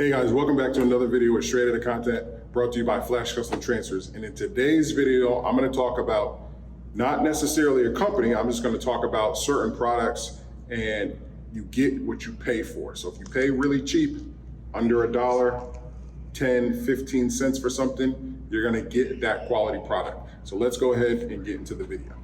Hey guys, welcome back to another video with Straight Outta Content brought to you by Flash Custom Transfers. And in today's video, I'm going to talk about not necessarily a company, I'm just going to talk about certain products and you get what you pay for. So if you pay really cheap, under $1, 10, 15 cents for something, you're going to get that quality product. So let's go ahead and get into the video.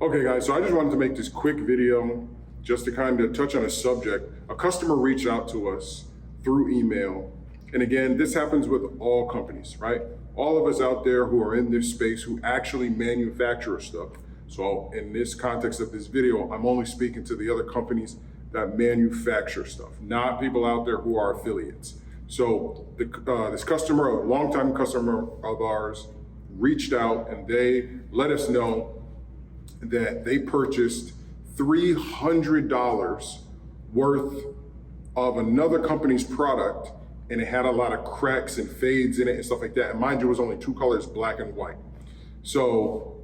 Okay guys, so I just wanted to make this quick video just to kind of touch on a subject. A customer reached out to us through email. And again, this happens with all companies, right? All of us out there who are in this space who actually manufacture stuff. So in this context of this video, I'm only speaking to the other companies that manufacture stuff, not people out there who are affiliates. So this customer, a longtime customer of ours, reached out and they let us know that they purchased $300 worth of another company's product, and it had a lot of cracks and fades in it and stuff like that. And mind you, it was only two colors, black and white. So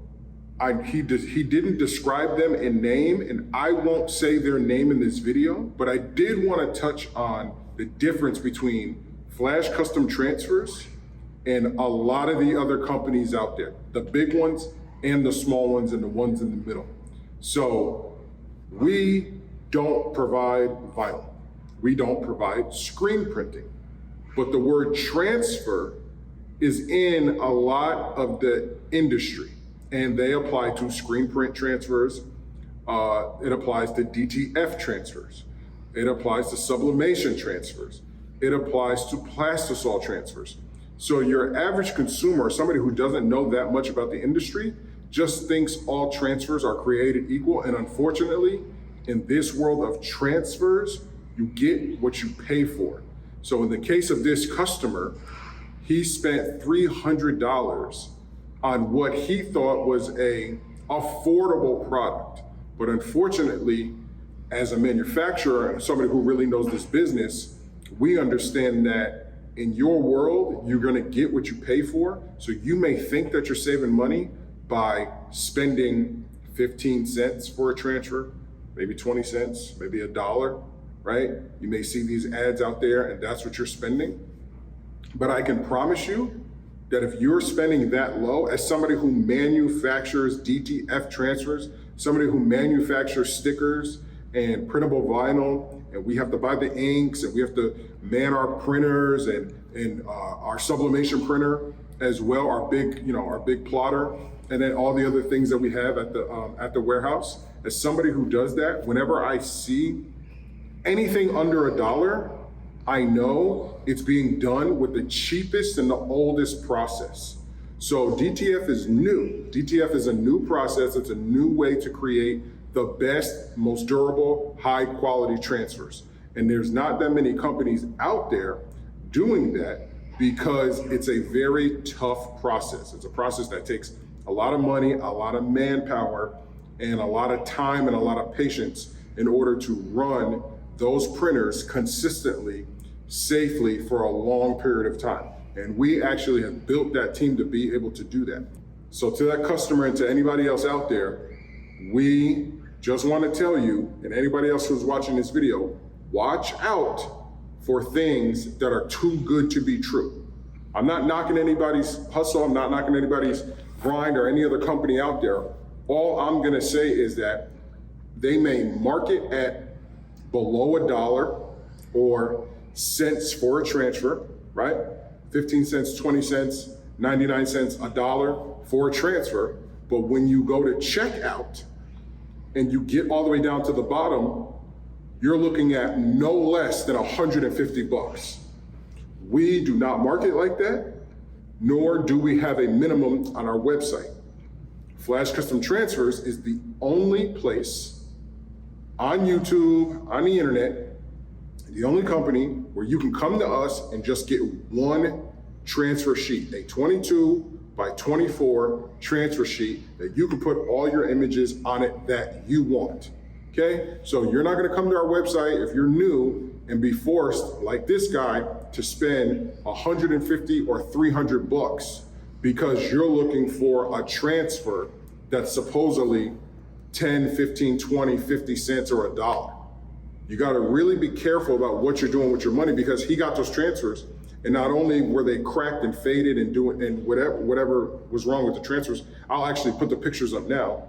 he didn't describe them in name, and I won't say their name in this video, but I did want to touch on the difference between Flash Custom Transfers and a lot of the other companies out there, the big ones and the small ones and the ones in the middle. So we don't provide vinyl. We don't provide screen printing. But the word transfer is in a lot of the industry, and they apply to screen print transfers. It applies to DTF transfers. It applies to sublimation transfers. It applies to plastisol transfers. So your average consumer, somebody who doesn't know that much about the industry, just thinks all transfers are created equal. And unfortunately, in this world of transfers, you get what you pay for. So in the case of this customer, he spent $300 on what he thought was a affordable product. But unfortunately, as a manufacturer, somebody who really knows this business, we understand that in your world, you're gonna get what you pay for. So you may think that you're saving money by spending 15 cents for a transfer, maybe 20 cents, maybe $1, right? You may see these ads out there and that's what you're spending. But I can promise you that if you're spending that low, as somebody who manufactures DTF transfers, somebody who manufactures stickers and printable vinyl, and we have to buy the inks and we have to man our printers and our sublimation printer as well, our big plotter, and then all the other things that we have at the warehouse. As somebody who does that, whenever I see anything under $1, I know it's being done with the cheapest and the oldest process. So DTF is new. DTF is a new process. It's a new way to create the best, most durable, high quality transfers. And there's not that many companies out there doing that because it's a very tough process. It's a process that takes a lot of money, a lot of manpower, and a lot of time and a lot of patience in order to run those printers consistently, safely for a long period of time. And we actually have built that team to be able to do that. So to that customer and to anybody else out there, we just want to tell you, and anybody else who's watching this video, watch out for things that are too good to be true. I'm not knocking anybody's hustle, I'm not knocking anybody's grind or any other company out there. All I'm gonna say is that they may market at below $1 or cents for a transfer, right? 15 cents, 20 cents, 99 cents, $1 for a transfer. But when you go to checkout and you get all the way down to the bottom, you're looking at no less than 150 bucks. We do not market like that, nor do we have a minimum on our website. Flash Custom Transfers is the only place on YouTube, on the internet, the only company where you can come to us and just get one transfer sheet, a 22 by 24 transfer sheet that you can put all your images on it that you want. Okay, so you're not gonna come to our website if you're new and be forced, like this guy, to spend 150 or 300 bucks because you're looking for a transfer that's supposedly 10, 15, 20, 50 cents or $1. You got to really be careful about what you're doing with your money, because he got those transfers, and not only were they cracked and faded and whatever was wrong with the transfers. I'll actually put the pictures up now.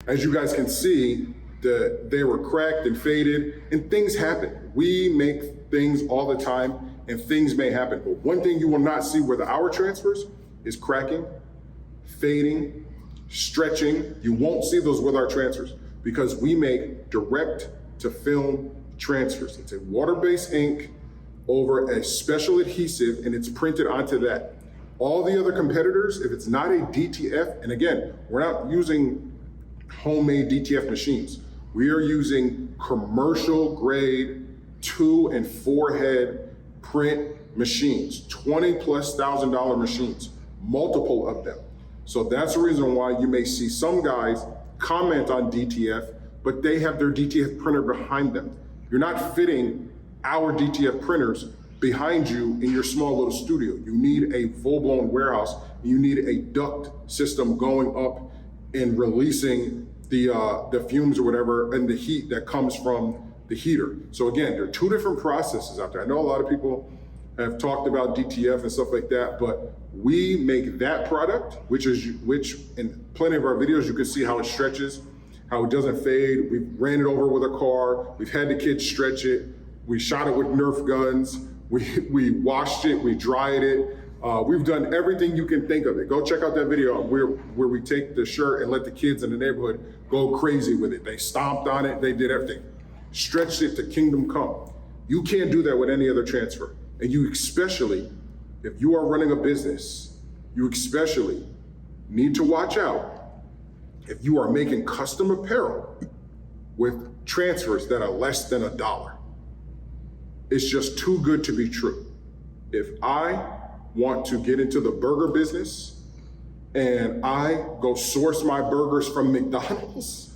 As you guys can see, they were cracked and faded, and things happen. We make things all the time, and things may happen. But one thing you will not see with our transfers is cracking, fading, stretching. You won't see those with our transfers, because we make direct to film transfers. It's a water-based ink over a special adhesive, and it's printed onto that. All the other competitors, if it's not a DTF, and again, we're not using homemade DTF machines. We are using commercial grade 2 and 4 head print machines, $20,000+ machines, multiple of them. So that's the reason why you may see some guys comment on DTF, but they have their DTF printer behind them. You're not fitting our DTF printers behind you in your small little studio. You need a full-blown warehouse. You need a duct system going up and releasing the fumes or whatever, and the heat that comes from the heater. So again, there are two different processes out there. I know a lot of people have talked about DTF and stuff like that, but we make that product, which in plenty of our videos, you can see how it stretches, how it doesn't fade. We've ran it over with a car. We've had the kids stretch it. We shot it with Nerf guns. We washed it, we dried it. We've done everything you can think of it. Go check out that video where we take the shirt and let the kids in the neighborhood go crazy with it. They stomped on it, they did everything. Stretched it to kingdom come. You can't do that with any other transfer. And you especially, if you are running a business, you especially need to watch out if you are making custom apparel with transfers that are less than $1. It's just too good to be true. If I want to get into the burger business and I go source my burgers from McDonald's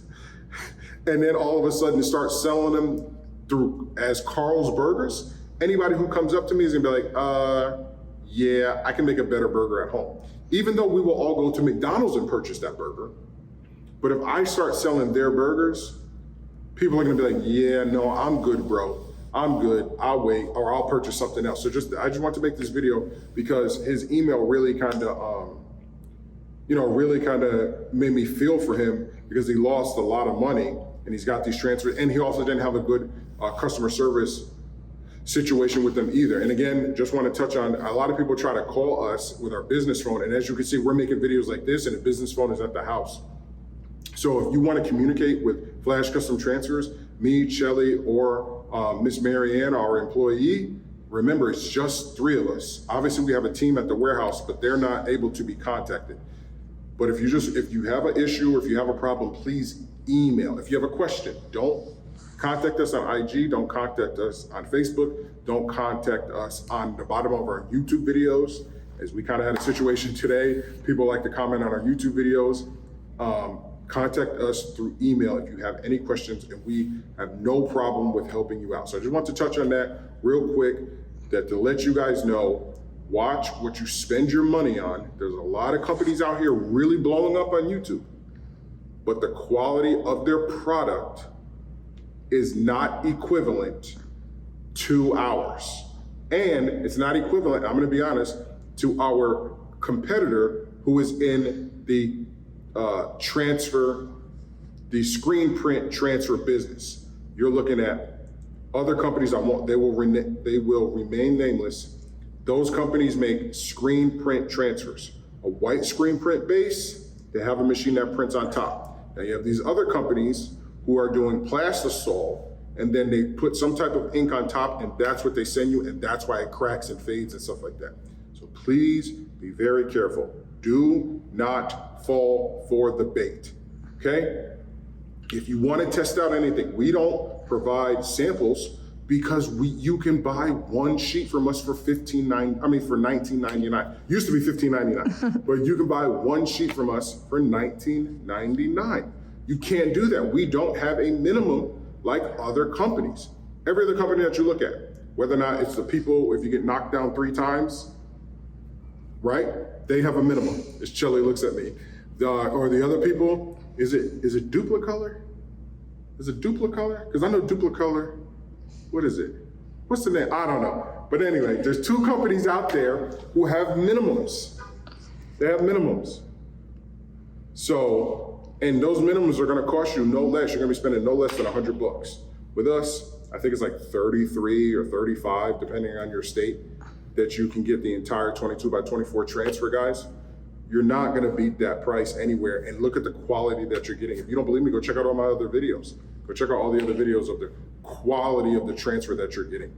and then all of a sudden start selling them through as Carl's Burgers, anybody who comes up to me is gonna be like, yeah, I can make a better burger at home. Even though we will all go to McDonald's and purchase that burger, but if I start selling their burgers, people are gonna be like, yeah, no, I'm good, bro. I'm good, I'll wait, or I'll purchase something else. So I just want to make this video because his email really kind of, made me feel for him, because he lost a lot of money and he's got these transfers, and he also didn't have a good customer service situation with them either. And again, just want to touch on, a lot of people try to call us with our business phone, and as you can see, we're making videos like this and the business phone is at the house. So if you want to communicate with Flash Custom Transfers, me, Shelly, or Miss Marianne, our employee, remember, it's just 3 of us. Obviously, we have a team at the warehouse, but they're not able to be contacted. But if you have an issue or if you have a problem, please email. If you have a question, don't contact us on IG, don't contact us on Facebook, don't contact us on the bottom of our YouTube videos. As we kind of had a situation today, people like to comment on our YouTube videos. Contact us through email if you have any questions, and we have no problem with helping you out. So I just want to touch on that real quick, that to let you guys know, watch what you spend your money on. There's a lot of companies out here really blowing up on YouTube, but the quality of their product is not equivalent to ours. And it's not equivalent, I'm gonna be honest, to our competitor who is in the screen print transfer business. You're looking at other companies they will remain nameless. Those companies make screen print transfers. A white screen print base, they have a machine that prints on top. Now you have these other companies who are doing plastisol, and then they put some type of ink on top, and that's what they send you, and that's why it cracks and fades and stuff like that. So please be very careful. Do not fall for the bait, okay? If you want to test out anything, we don't provide samples, because you can buy one sheet from us for $19.99. Used to be $15.99, but you can buy one sheet from us for $19.99. You can't do that. We don't have a minimum like other companies. Every other company that you look at, whether or not it's the people, if you get knocked down 3 times, right? They have a minimum, as Chelly looks at me. Or the other people, is it Duplicolor? Is it Duplicolor? Because I know Duplicolor, what is it? What's the name? I don't know. But anyway, there's 2 companies out there who have minimums. They have minimums. So, and those minimums are gonna cost you no less. You're gonna be spending no less than $100. With us, I think it's like 33 or 35, depending on your state, that you can get the entire 22 by 24 transfer, guys. You're not gonna beat that price anywhere, and look at the quality that you're getting. If you don't believe me, go check out all my other videos. Go check out all the other videos of the quality of the transfer that you're getting.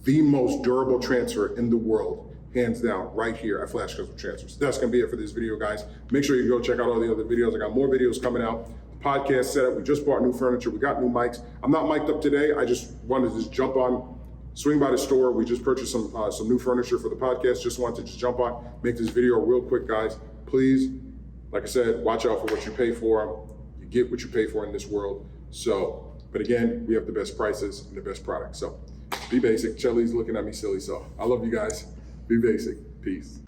The most durable transfer in the world, hands down, right here at Flash Custom Transfers. That's gonna be it for this video, guys. Make sure you go check out all the other videos. I got more videos coming out. The podcast setup, we just bought new furniture. We got new mics. I'm not mic'd up today. I just wanted to just jump on, swing by the store. We just purchased some new furniture for the podcast. Just wanted to just jump on, make this video real quick, guys. Please, like I said, watch out for what you pay for. You get what you pay for in this world. So, but again, we have the best prices and the best products. So be basic. Chelly's looking at me silly, so I love you guys. Be basic. Peace.